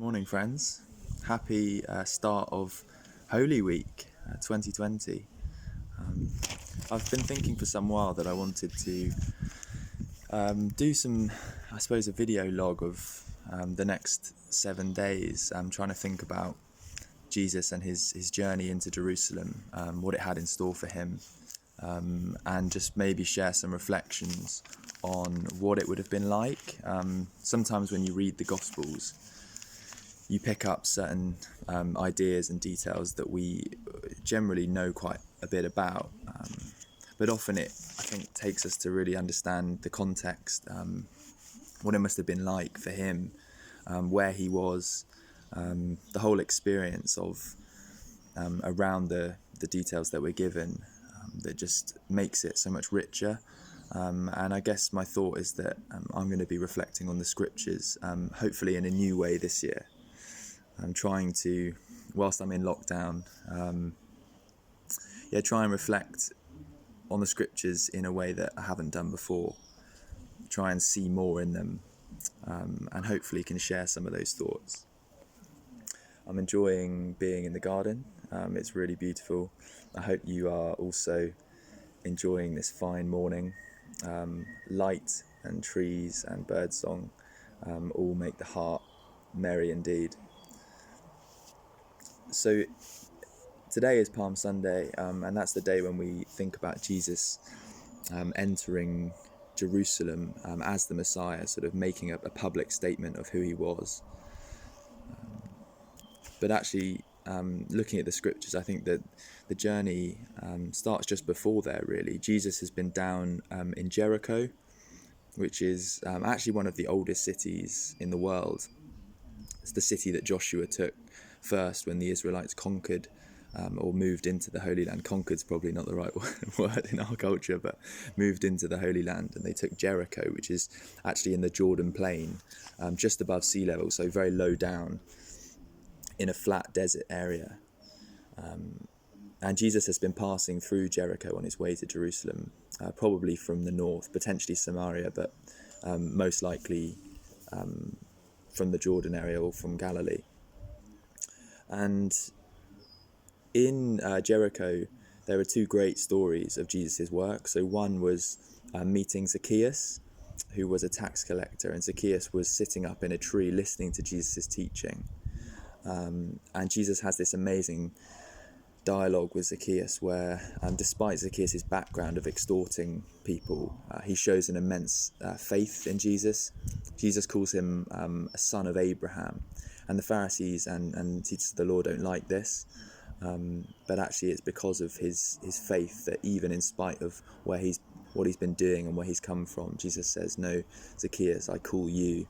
Morning, friends. Happy start of Holy Week 2020. I've been thinking for some while that I wanted to do some, a video log of the next 7 days. I'm trying to think about Jesus and his journey into Jerusalem, what it had in store for him, and just maybe share some reflections on what it would have been like. Sometimes when you read the Gospels, you pick up certain ideas and details that we generally know quite a bit about. But often it, I think, takes us to really understand the context, what it must have been like for him, where he was, the whole experience of around the details that we're given, that just makes it so much richer. And I guess my thought is that I'm going to be reflecting on the scriptures, hopefully in a new way this year. I'm trying to, whilst I'm in lockdown, try and reflect on the scriptures in a way that I haven't done before. Try and see more in them, and hopefully can share some of those thoughts. I'm enjoying being in the garden. It's really beautiful. I hope you are also enjoying this fine morning. Light and trees and birdsong all make the heart merry indeed. So today is Palm Sunday, and that's the day when we think about Jesus entering Jerusalem as the Messiah, sort of making a public statement of who he was. But actually, looking at the scriptures, I think that the journey starts just before there, really. Jesus has been down in Jericho, which is actually one of the oldest cities in the world. It's the city that Joshua took first when the Israelites conquered or moved into the Holy Land. Conquered's probably not the right word in our culture, but moved into the Holy Land, and they took Jericho, which is actually in the Jordan Plain, just above sea level, so very low down in a flat desert area. And Jesus has been passing through Jericho on his way to Jerusalem, probably from the north, potentially Samaria, but most likely from the Jordan area or from Galilee. And in Jericho, there are two great stories of Jesus' work. So one was meeting Zacchaeus, who was a tax collector, and Zacchaeus was sitting up in a tree listening to Jesus' teaching. And Jesus has this amazing dialogue with Zacchaeus where, despite Zacchaeus' background of extorting people, he shows an immense faith in Jesus. Jesus calls him a son of Abraham, and the Pharisees and teachers of the law don't like this, but actually it's because of his faith that even in spite of what he's been doing and where he's come from, Jesus says, "No, Zacchaeus, I call you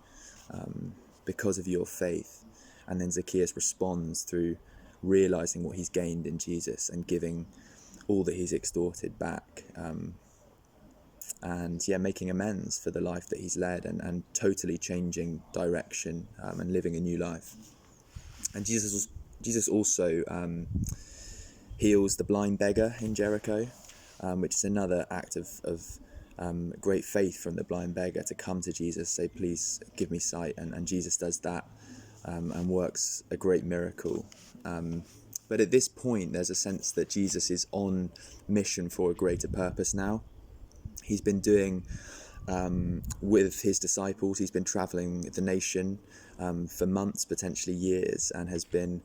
because of your faith." And then Zacchaeus responds through realizing what he's gained in Jesus and giving all that he's extorted back, and making amends for the life that he's led, and totally changing direction and living a new life. And Jesus also heals the blind beggar in Jericho, which is another act of great faith from the blind beggar to come to Jesus, say, "Please give me sight," and Jesus does that and works a great miracle. But at this point, there's a sense that Jesus is on mission for a greater purpose now. He's been doing with his disciples, he's been traveling the nation for months, potentially years, and has been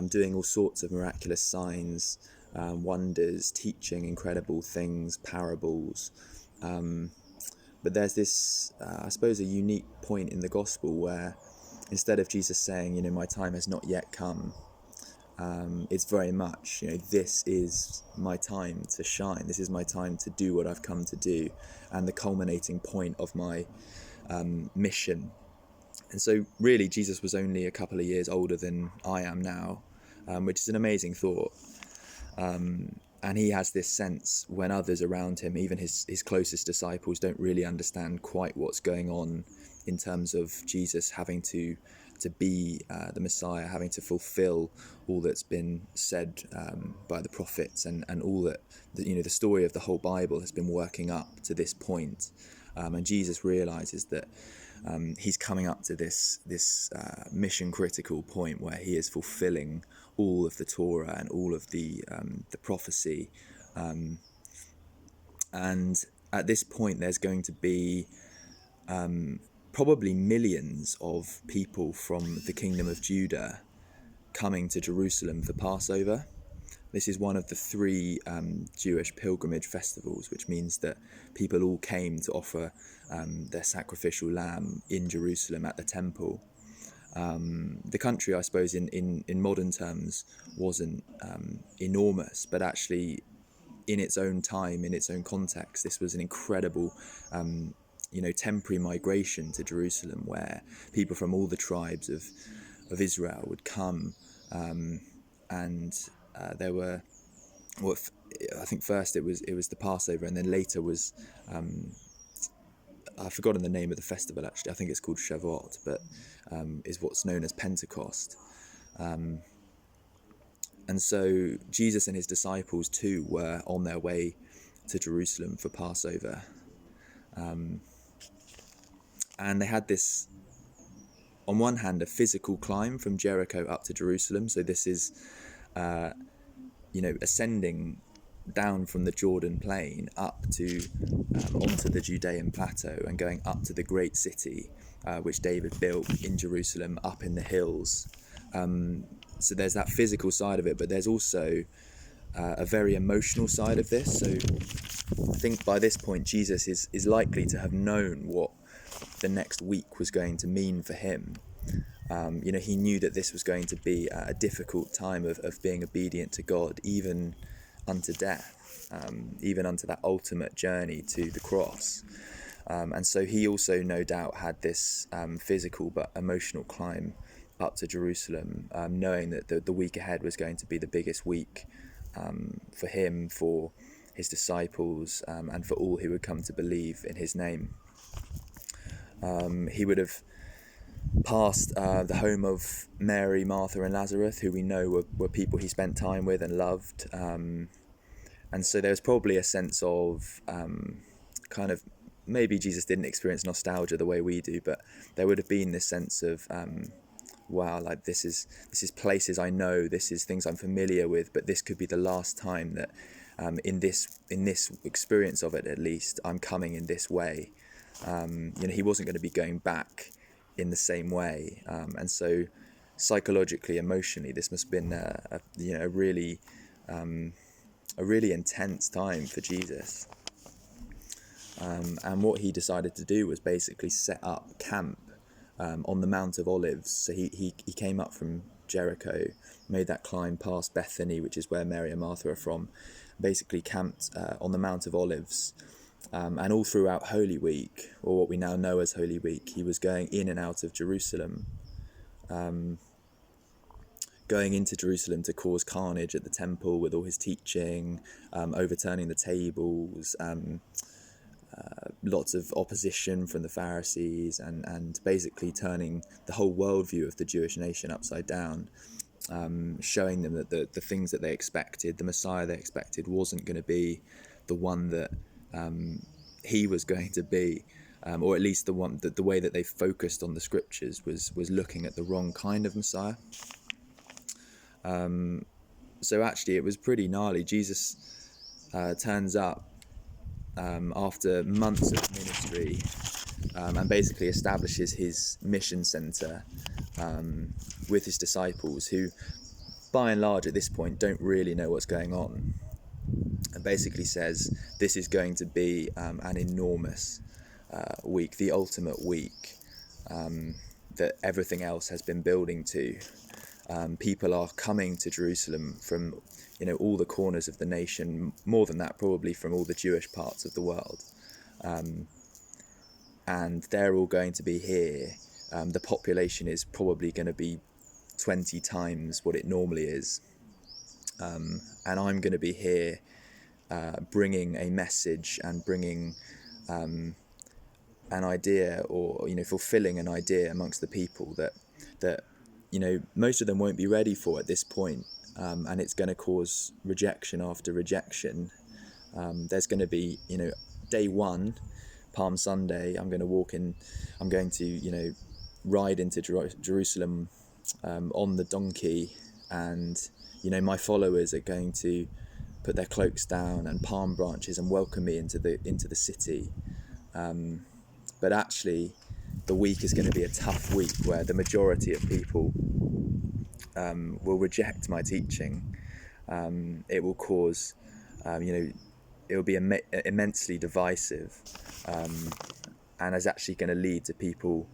doing all sorts of miraculous signs, wonders, teaching incredible things, parables. But there's this, a unique point in the gospel where instead of Jesus saying, "My time has not yet come," it's very much, this is my time to shine. This is my time to do what I've come to do, and the culminating point of my mission. And so really Jesus was only a couple of years older than I am now, which is an amazing thought. And he has this sense when others around him, even his closest disciples, don't really understand quite what's going on in terms of Jesus having to be the Messiah, having to fulfill all that's been said by the prophets, and all that the story of the whole Bible has been working up to this point. And Jesus realizes that he's coming up to this mission critical point where he is fulfilling all of the Torah and all of the prophecy, and at this point there's going to be probably millions of people from the kingdom of Judah coming to Jerusalem for Passover. This is one of the three Jewish pilgrimage festivals, which means that people all came to offer their sacrificial lamb in Jerusalem at the temple. The country, I suppose, in modern terms, wasn't enormous, but actually in its own time, in its own context, this was an incredible temporary migration to Jerusalem, where people from all the tribes of Israel would come, and there were, I think first it was the Passover, and then later was I've forgotten the name of the festival actually. I think it's called Shavuot, but is what's known as Pentecost. And so Jesus and his disciples too were on their way to Jerusalem for Passover. And they had this, on one hand, a physical climb from Jericho up to Jerusalem. So this is, ascending down from the Jordan plain up to onto the Judean plateau and going up to the great city, which David built in Jerusalem, up in the hills. So there's that physical side of it, but there's also a very emotional side of this. So I think by this point, Jesus is likely to have known what the next week was going to mean for him. He knew that this was going to be a difficult time of being obedient to God, even unto death, even unto that ultimate journey to the cross. And so he also no doubt had this physical but emotional climb up to Jerusalem, knowing that the week ahead was going to be the biggest week for him, for his disciples, and for all who would come to believe in his name. He would have passed the home of Mary, Martha and Lazarus, who we know were people he spent time with and loved. And so there's probably a sense of kind of, maybe Jesus didn't experience nostalgia the way we do, but there would have been this sense of, wow, like this is places I know, this is things I'm familiar with, but this could be the last time that in this experience of it, at least, I'm coming in this way. He wasn't going to be going back in the same way, and so psychologically, emotionally, this must have been a really intense time for Jesus. And what he decided to do was basically set up camp on the Mount of Olives. So he came up from Jericho, made that climb past Bethany, which is where Mary and Martha are from, basically camped on the Mount of Olives. And all throughout Holy Week, or what we now know as Holy Week, he was going in and out of Jerusalem, going into Jerusalem to cause carnage at the temple with all his teaching, overturning the tables, lots of opposition from the Pharisees, and basically turning the whole worldview of the Jewish nation upside down, showing them that the things that they expected, the Messiah they expected, wasn't going to be the one that he was going to be, or at least the one that the way that they focused on the scriptures was looking at the wrong kind of Messiah. So actually it was pretty gnarly. Jesus turns up after months of ministry, and basically establishes his mission center with his disciples, who by and large at this point don't really know what's going on, and basically says this is going to be an enormous week, the ultimate week that everything else has been building to. People are coming to Jerusalem from all the corners of the nation, more than that probably from all the Jewish parts of the world, and they're all going to be here. The population is probably going to be 20 times what it normally is, and I'm going to be here bringing a message and bringing an idea, or fulfilling an idea amongst the people that most of them won't be ready for at this point, and it's going to cause rejection after rejection. There's going to be day one, Palm Sunday, I'm going to ride into Jerusalem on the donkey, and my followers are going to put their cloaks down and palm branches and welcome me into the city. But actually, the week is going to be a tough week where the majority of people will reject my teaching. It will cause, it will be immensely divisive, and is actually going to lead to people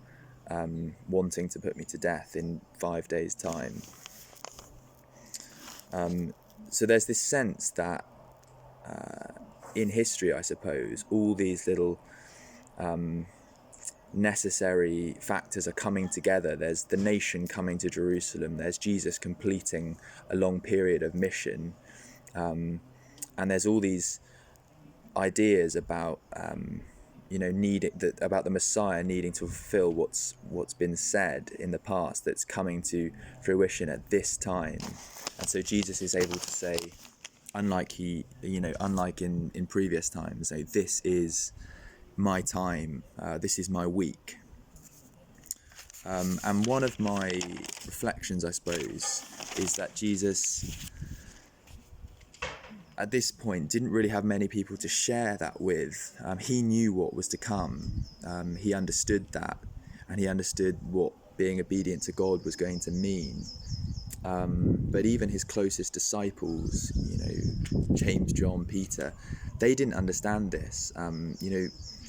wanting to put me to death in 5 days' time. So there's this sense that in history, I suppose, all these little necessary factors are coming together. There's the nation coming to Jerusalem, there's Jesus completing a long period of mission, and there's all these ideas about about the Messiah needing to fulfill what's been said in the past, that's coming to fruition at this time. And so Jesus is able to say, unlike in previous times, say, this is my time, this is my week. And one of my reflections, I suppose, is that Jesus, at this point, didn't really have many people to share that with. He knew what was to come. He understood that, and he understood what being obedient to God was going to mean. But even his closest disciples, James, John, Peter, they didn't understand this.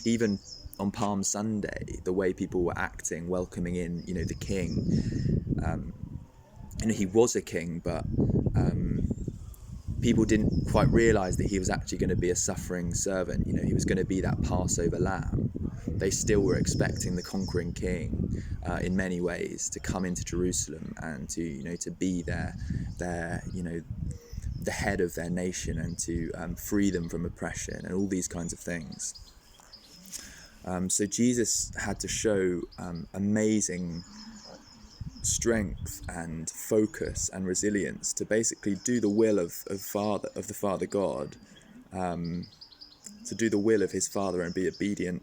Even on Palm Sunday, the way people were acting, welcoming in, the king. He was a king, but people didn't quite realise that he was actually going to be a suffering servant. He was going to be that Passover lamb. They still were expecting the conquering king, in many ways, to come into Jerusalem and to be the head of their nation, and to free them from oppression and all these kinds of things. So Jesus had to show amazing strength and focus and resilience to basically do the will of the Father God, to do the will of his Father and be obedient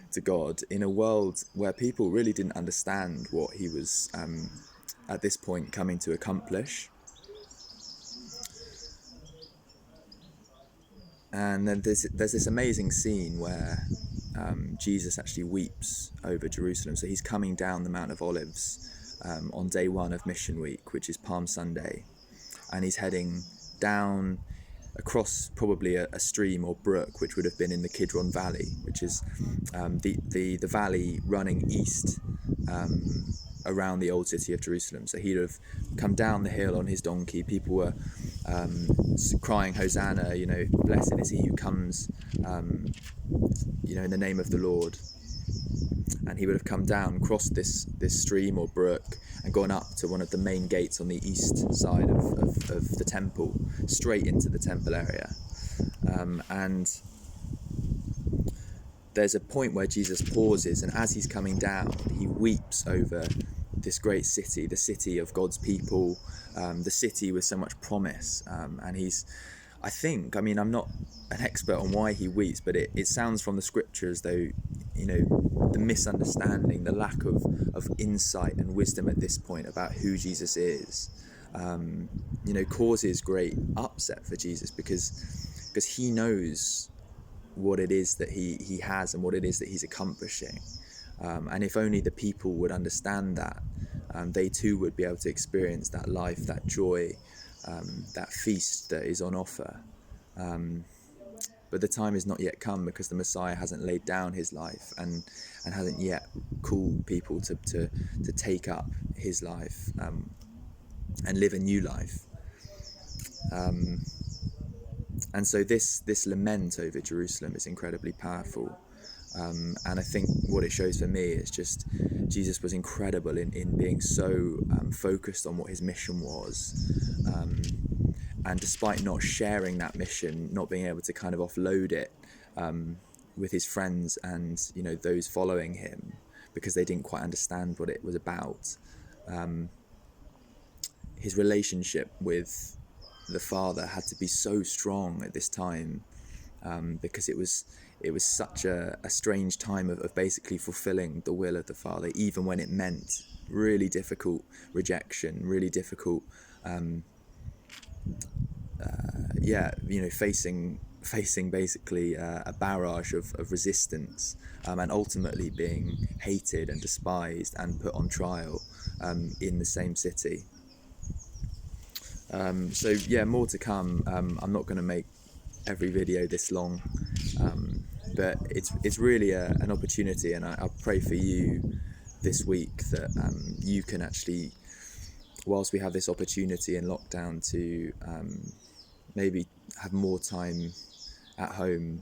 to God in a world where people really didn't understand what he was at this point coming to accomplish. And then there's this amazing scene where Jesus actually weeps over Jerusalem. So he's coming down the Mount of Olives on day one of Mission Week, which is Palm Sunday, and he's heading down across probably a stream or brook, which would have been in the Kidron Valley, which is the valley running east around the old city of Jerusalem. So he'd have come down the hill on his donkey. People were crying, Hosanna, blessed is he who comes, in the name of the Lord. And he would have come down, crossed this stream or brook, and gone up to one of the main gates on the east side of the temple, straight into the temple area. And there's a point where Jesus pauses, and as he's coming down, he weeps over this great city, the city of God's people, the city with so much promise. And I'm not an expert on why he weeps, but it sounds from the scripture as though, the misunderstanding, the lack of insight and wisdom at this point about who Jesus is, causes great upset for Jesus, because he knows what it is that he has and what it is that he's accomplishing. And if only the people would understand that, they too would be able to experience that life, that joy, that feast that is on offer. But the time has not yet come, because the Messiah hasn't laid down his life and hasn't yet called people to take up his life and live a new life. And so this lament over Jerusalem is incredibly powerful. And I think what it shows for me is just Jesus was incredible in being so focused on what his mission was. And despite not sharing that mission, not being able to kind of offload it with his friends and those following him, because they didn't quite understand what it was about, his relationship with the Father had to be so strong at this time because it was such a strange time of basically fulfilling the will of the Father, even when it meant really difficult rejection, really difficult, facing basically a barrage of resistance, and ultimately being hated and despised and put on trial in the same city. So yeah, more to come. I'm not going to make every video this long, but it's really an opportunity, and I pray for you this week that you can actually, whilst we have this opportunity in lockdown to maybe have more time at home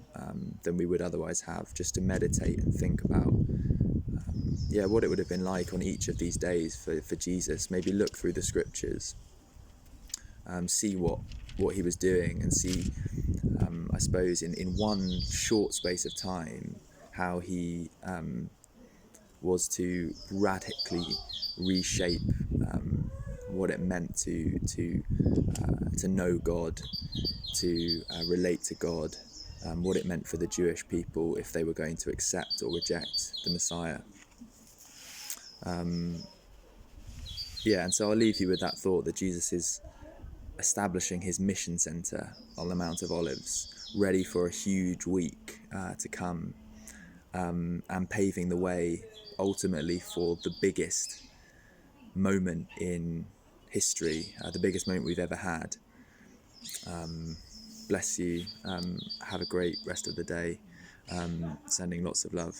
than we would otherwise have, just to meditate and think about what it would have been like on each of these days for Jesus. Maybe look through the scriptures, see what he was doing, and see I suppose in one short space of time how he was to radically reshape what it meant to know God, to relate to God, what it meant for the Jewish people if they were going to accept or reject the Messiah. And so I'll leave you with that thought that Jesus is establishing his mission centre on the Mount of Olives, ready for a huge week to come, and paving the way ultimately for the biggest moment in history, the biggest moment we've ever had. Bless you. Have a great rest of the day. Sending lots of love.